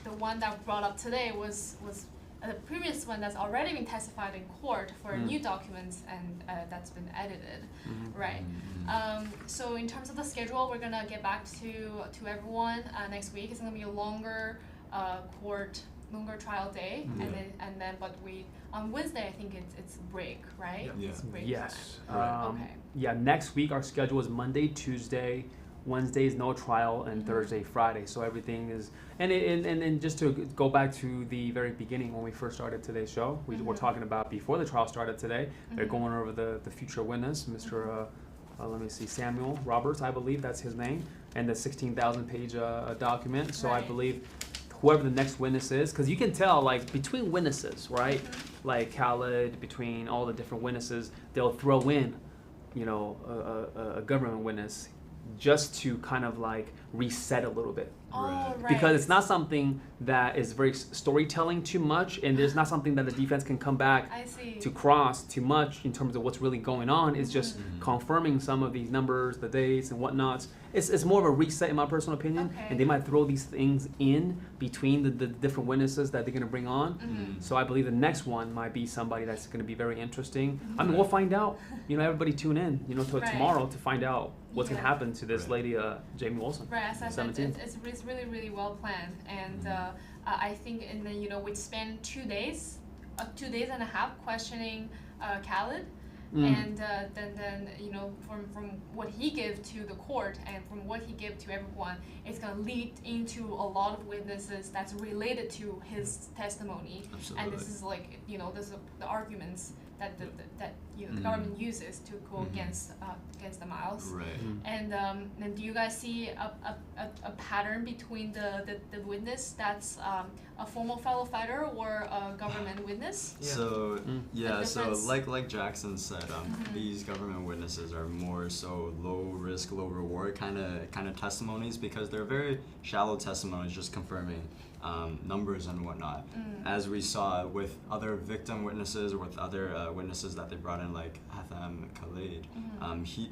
the one that brought up today was the previous one that's already been testified in court for new documents and that's been edited, right? So in terms of the schedule, we're gonna get back to everyone next week. It's gonna be a longer longer trial day, and then but we on Wednesday I think it's break, right? Yeah. It's break Yes. Right. Okay. Yeah. Next week our schedule is Monday, Tuesday, Wednesday is no trial, and Thursday, Friday. So everything is and just to go back to the very beginning when we first started today's show, we were talking about before the trial started today. They're going over the future witness, Mr. Let me see, Samuel Roberts, I believe that's his name, and the 16,000 page document. So I Right. believe whoever the next witness is, because you can tell like between witnesses, right? Like Khaled, between all the different witnesses, they'll throw in, a government witness just to kind of like reset a little bit. Oh, right. Because it's not something that is very storytelling too much, and there's not something that the defense can come back I see. to cross too much in terms of what's really going on. It's just confirming some of these numbers, the dates and whatnot. It's more of a reset in my personal opinion, Okay. and they might throw these things in between the different witnesses that they're going to bring on. So I believe the next one might be somebody that's going to be very interesting. I mean, we'll find out. Everybody tune in, to Right. tomorrow to find out what's going to Yeah. happen to this Right. lady, Jamie Wilson. Right, as I said, 17th. it's really, really well planned, and I think, and then we spent 2 days, 2 days and a half questioning Khaled, and then you know from what he gave to the court and from what he gave to everyone, it's gonna lead into a lot of witnesses that's related to his testimony. Absolutely. And this is like you know this is the arguments that that you know the government uses to go against the Miles. Right. And do you guys see a pattern between the witness that's a former fellow fighter or a government witness? Yeah. So The so difference- like Jackson said, these government witnesses are more so low risk, low reward kind of testimonies because they're very shallow testimonies, just confirming numbers and whatnot. As we saw with other victim witnesses or with other witnesses that they brought in, like Hatham Khalid,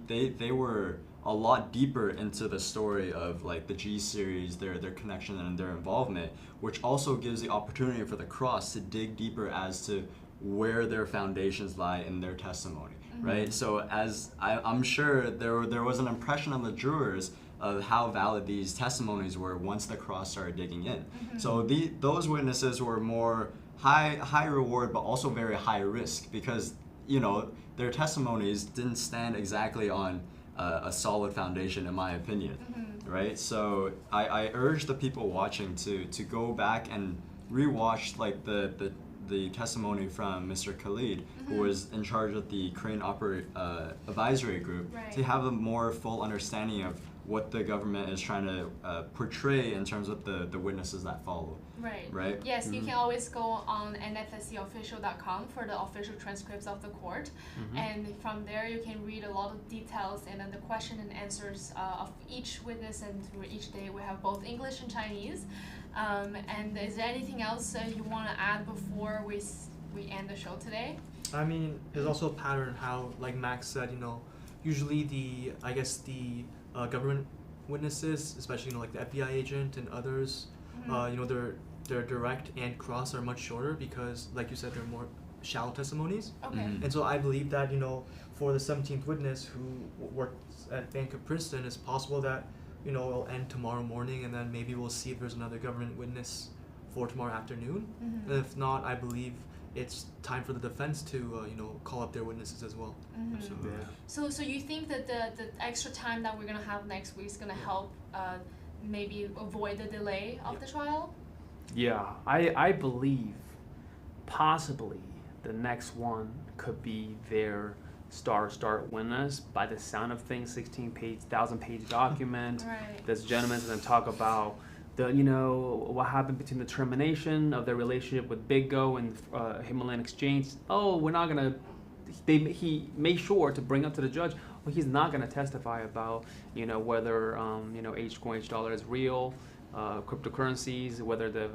they were a lot deeper into the story of like the G series, their connection and their involvement, which also gives the opportunity for the cross to dig deeper as to where their foundations lie in their testimony, right? So as I'm sure there was an impression on the jurors of how valid these testimonies were once the cross started digging in. So those witnesses were more high reward but also very high risk because you know their testimonies didn't stand exactly on a solid foundation in my opinion, right? So I urge the people watching to go back and rewatch like the testimony from Mr. Khalid, who was in charge of the Crane Advisory Group, Right. to have a more full understanding of what the government is trying to portray in terms of the witnesses that follow. Right. Right. Yes, you can always go on nfscofficial.com for the official transcripts of the court, and from there you can read a lot of details and then the question and answers of each witness. And for each day we have both English and Chinese. And is there anything else you want to add before we end the show today? I mean, there's also a pattern how, like Max said, you know, usually the government witnesses, especially you know like the FBI agent and others, you know their direct and cross are much shorter because, like you said, they're more shallow testimonies. Okay. And so I believe that you know for the 17th witness who works at Bank of Princeton, it's possible that you know it'll end tomorrow morning, and then maybe we'll see if there's another government witness for tomorrow afternoon. And if not, I believe it's time for the defense to you know call up their witnesses as well. Absolutely. So you think that the extra time that we're gonna have next week is gonna help maybe avoid the delay of the trial? Yeah, I believe possibly the next one could be their start witness. By the sound of things, 1,000-page document. Right. This gentleman's going to talk about you know what happened between the termination of their relationship with Big Go and Himalayan Exchange. Oh, we're not gonna. He made sure to bring up to the judge. Well, he's not going to testify about you know whether you know H-coin, H-dollar is real, cryptocurrencies, whether the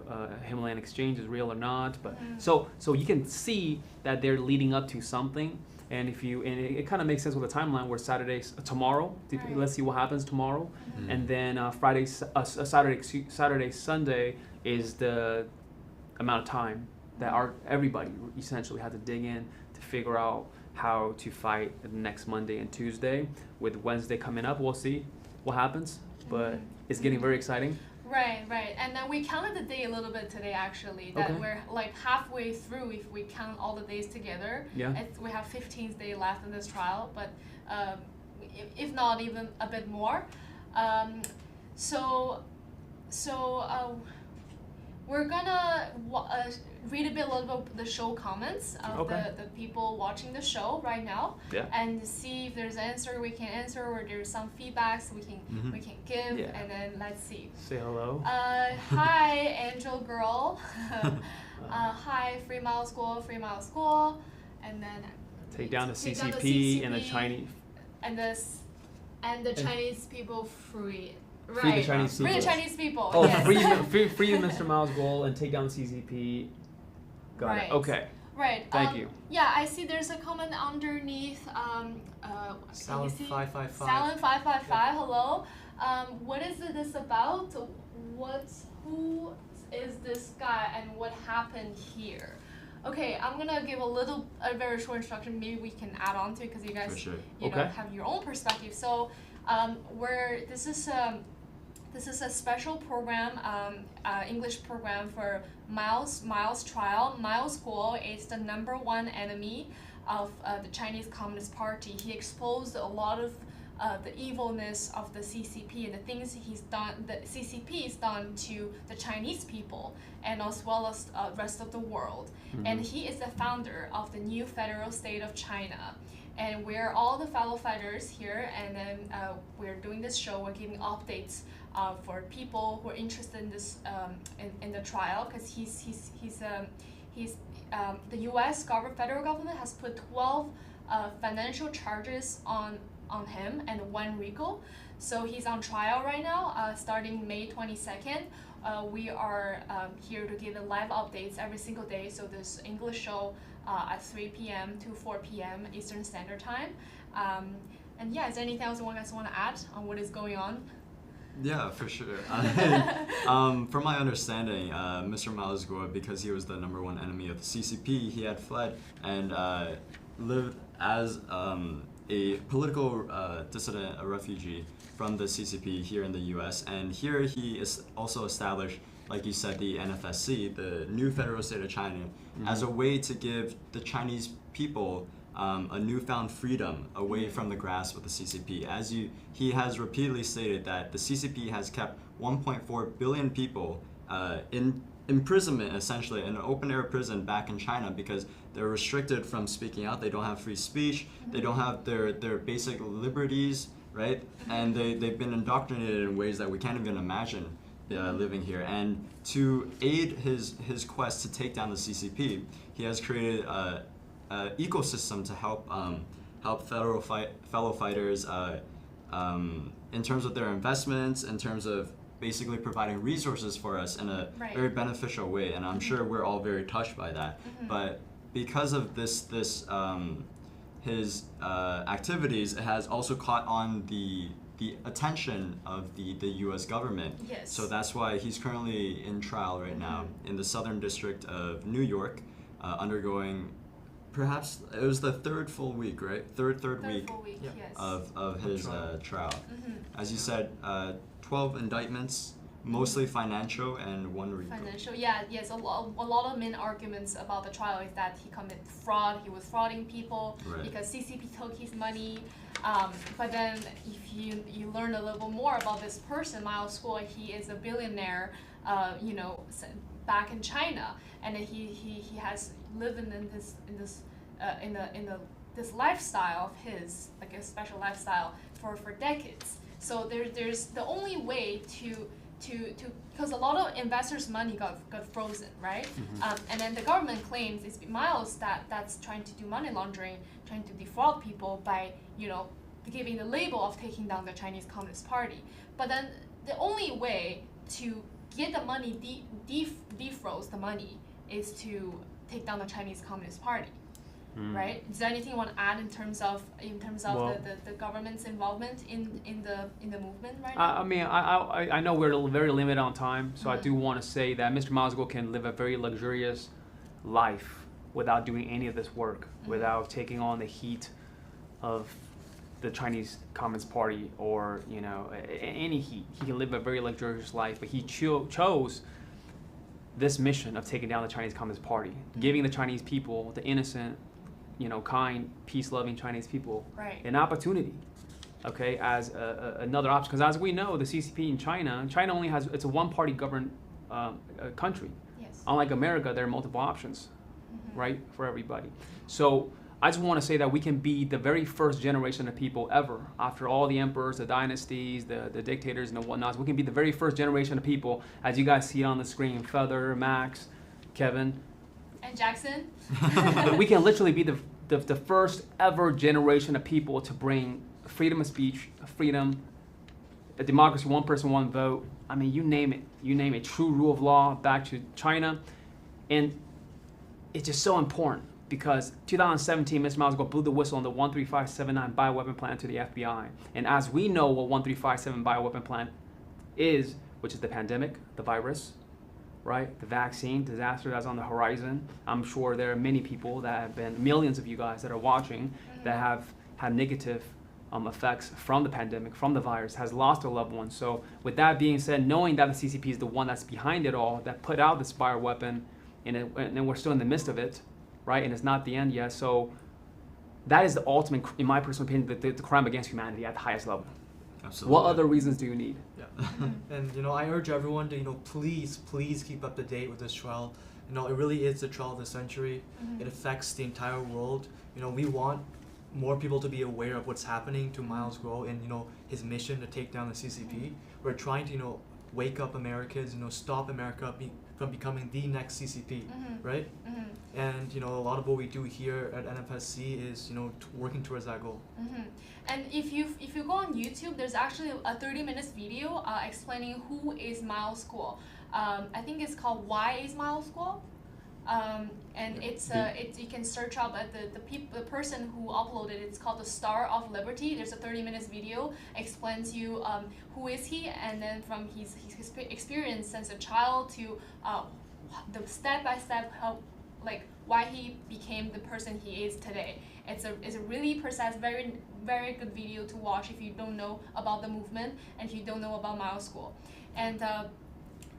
Himalayan Exchange is real or not. But so you can see that they're leading up to something. And it kind of makes sense with the timeline where tomorrow, Right. let's see what happens tomorrow, and then Saturday, Sunday is the amount of time that everybody essentially had to dig in to figure out how to fight next Monday and Tuesday. With Wednesday coming up, we'll see what happens, but it's getting very exciting. Right. And then we counted the day a little bit today, actually. That Okay. we're like halfway through if we count all the days together. Yeah. We have 15th day left in this trial, but if not even a bit more. We're gonna read a little bit the show comments of Okay. the people watching the show right now, Yeah. and see if there's an answer we can answer or there's some feedbacks we can give, Yeah. and then let's see. Say hello. Hi, Angel Girl. Hi, Free Mile School, and then Take down the take down the CCP and the CCP, Chinese. and the Chinese people free. Right. Free the Chinese Free the people. Chinese people. Oh, yes. free Mr. Miles Goal and take down the CCP. Got Right. it. Okay. Right. Thank you. Yeah, I see there's a comment underneath. Can you Salad see? 555. Salad 555. Hello. What is this about? Who is this guy and what happened here? Okay, I'm gonna give a very short instruction. Maybe we can add on to it because you guys, For sure. you know, Okay. have your own perspective. So, this is a special program, English program for Miles trial. Miles Guo is the #1 enemy of the Chinese Communist Party. He exposed a lot of the evilness of the CCP and the things the CCP has done to the Chinese people and as well as rest of the world. Mm-hmm. And he is the founder of the new federal state of China. And we're all the fellow fighters here, and then we're doing this show. We're giving updates for people who are interested in this in the trial, because the U.S. federal government has put 12 financial charges on him and 1 RICO. So he's on trial right now, starting May 22nd. We are here to give live updates every single day. So this English show at 3 p.m. to 4 p.m. Eastern Standard Time. And yeah, is there anything else you guys want to add on what is going on? Yeah, for sure. From my understanding, Mr. Malazgor, because he was the #1 enemy of the CCP, he had fled and lived as a political dissident, a refugee from the CCP here in the U.S. And here he is also established, like you said, the NFSC, the new federal state of China, as a way to give the Chinese people a newfound freedom away from the grasp of the CCP. He has repeatedly stated that the CCP has kept 1.4 billion people in imprisonment, essentially, in an open-air prison back in China, because they're restricted from speaking out. They don't have free speech. They don't have their basic liberties, right? And they've been indoctrinated in ways that we can't even imagine living here. And to aid his quest to take down the CCP, he has created a ecosystem to help fellow fighters in terms of their investments, in terms of basically providing resources for us in a very beneficial way. And I'm sure we're all very touched by that. But because of his activities, it has also caught on the attention of the U.S. government. Yes. So that's why he's currently in trial right now in the Southern District of New York, undergoing, perhaps it was the third full week, right? Third week full week, Yeah. yes. of his trial. As you said, 12 indictments, mostly financial, and 1 RICO. Financial, yes. A lot of main arguments about the trial is that he committed fraud. He was frauding people because CCP took his money. But then, if you learn a little more about this person, Miles Guo, he is a billionaire, back in China, and he has lived in this lifestyle of his, like a special lifestyle for decades. So there's the only way to because a lot of investors' money got frozen, right? And then the government claims it's Miles that's trying to do money laundering, trying to defraud people by giving the label of taking down the Chinese Communist Party. But then the only way to get the money, defroze the money, is to take down the Chinese Communist Party. Right? Is there anything you want to add in terms of Well, the government's involvement in the movement right now? I mean, I know we're very limited on time, so I do want to say that Mr. Miles Guo can live a very luxurious life without doing any of this work, without taking on the heat of the Chinese Communist Party or any heat. He can live a very luxurious life, but he chose this mission of taking down the Chinese Communist Party, giving the Chinese people, the innocent, kind, peace-loving Chinese people, an opportunity, okay, as another option. Because as we know, the CCP in China only it's a one-party governed country. Yes. Unlike America, there are multiple options, right, for everybody. So I just want to say that we can be the very first generation of people ever, after all the emperors, the dynasties, the dictators, and the whatnots. We can be the very first generation of people, as you guys see on the screen, Feather, Max, Kevin, And Jackson? we can literally be the first ever generation of people to bring freedom of speech, freedom, a democracy, one person, one vote. I mean, you name it, true rule of law back to China. And it's just so important because 2017, Mr. Miles Guo blew the whistle on the 13579 bioweapon plan to the FBI. And as we know what 1357 bioweapon plan is, which is the pandemic, the virus, right? The vaccine disaster that's on the horizon. I'm sure there are many people that have been, millions of you guys that are watching, that have had negative effects from the pandemic, from the virus, has lost a loved one. So with that being said, knowing that the CCP is the one that's behind it all, that put out this bioweapon, and we're still in the midst of it, right? And it's not the end yet. So that is the ultimate, in my personal opinion, the crime against humanity at the highest level. Absolutely. What other reasons do you need? Yeah. And I urge everyone to please keep up to date with this trial. It really is the trial of the century. It affects the entire world. We want more people to be aware of what's happening to Miles Guo and his mission to take down the CCP. We're trying to wake up Americans, stop America from becoming the next CCP, right? And a lot of what we do here at NFSC is working towards that goal. And if you go on YouTube, there's actually a 30 minutes video explaining who is Miles Guo. I think it's called Why is Miles Guo? And it's you can search up at the person who uploaded it. It's called the Star of Liberty. There's a 30 minutes video explains you who is he, and then from his experience since a child to the step-by-step help, like why he became the person he is today. It's a really precise, very very good video to watch if you don't know about the movement and if you don't know about Miles Guo. And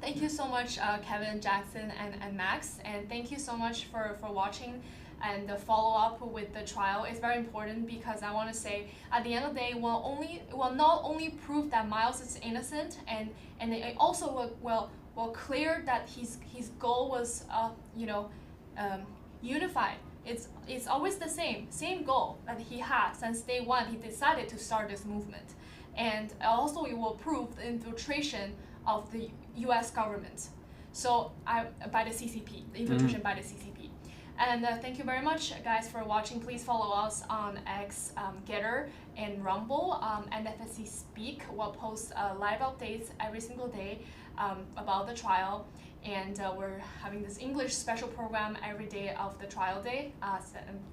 thank you so much, Kevin, Jackson, and Max, and thank you so much for watching. And the follow-up with the trial is very important because I want to say at the end of the day, it will not only prove that Miles is innocent, and it also will clear that his goal was unified. It's always the same goal that he had since day one. He decided to start this movement, and also it will prove the infiltration of the U.S. government, by the CCP, the infiltration by the CCP. And thank you very much, guys, for watching. Please follow us on X, Getter, and Rumble. NFSC Speak will post live updates every single day about the trial. And we're having this English special program every day of the trial day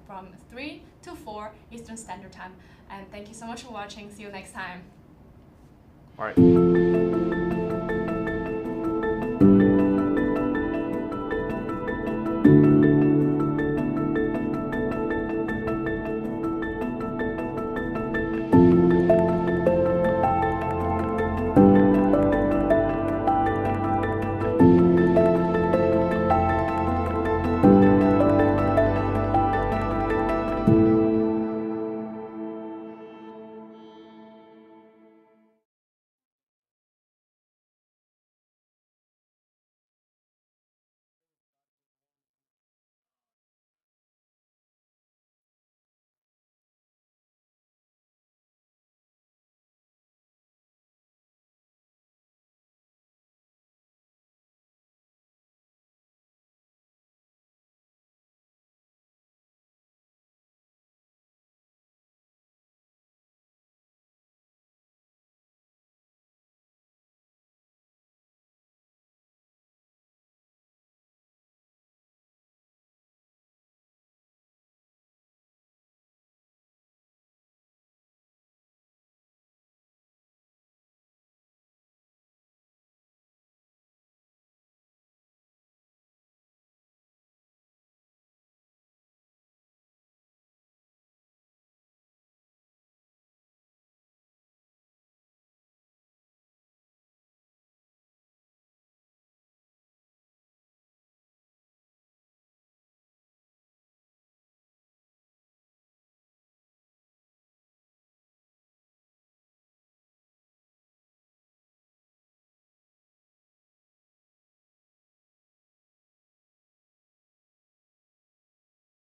from 3 to 4 Eastern Standard Time. And thank you so much for watching. See you next time. All right.